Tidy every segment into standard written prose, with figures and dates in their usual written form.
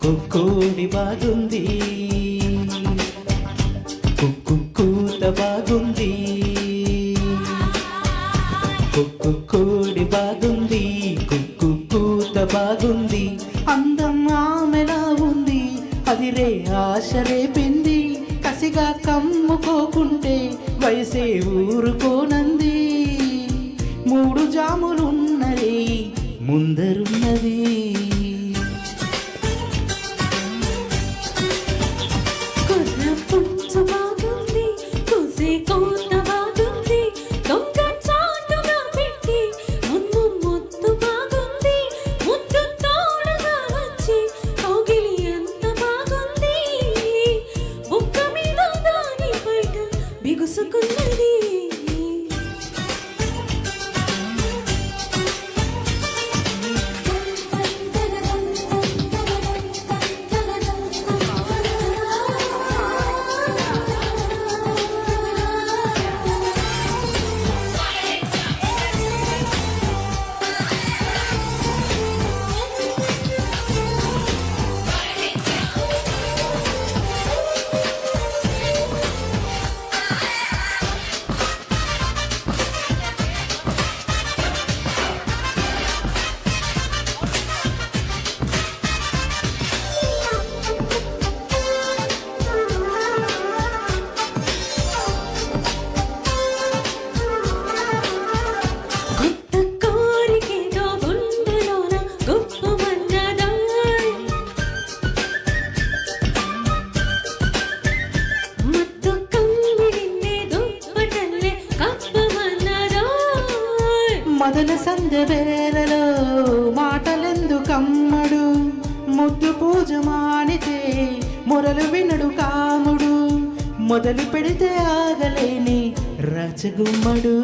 కోడి బాగుంది, కూత బాగుంది, కోడి బాగుంది, కూత బాగుంది. అందం ఆమెలా ఉంది, అది రే ఆశ రేపింది. కసిగా కమ్ముకోకుంటే వయసే ఊరుకోనంది. 3 జాములున్నది ముందరున్నది. మదన సంధ్య వేళలో మాటలెందుకమ్మడు, ముద్దు పూజ మానితే మొరలు వినడు కాముడు. మొదలు పెడితే ఆగలేని రాచగుమ్మడు.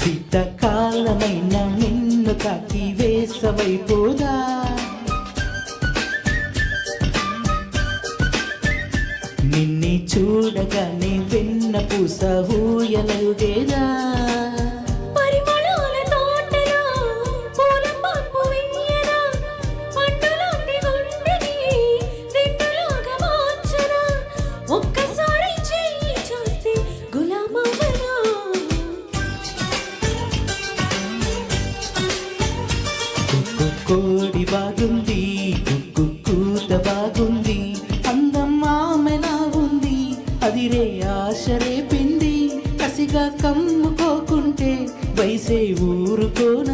శీతకాలమైన నిన్ను తాకి వేసవైపోదా, నిన్నే చూడగానే వెన్న పూస ఊయలుగేదా. కోడి బాగుంది, కూత బాగుంది. అందం ఆమెలా ఉంది, అది రే ఆశ రేపింది. కసిగా కమ్ముకోకుంటే వయసే ఊరుకోన.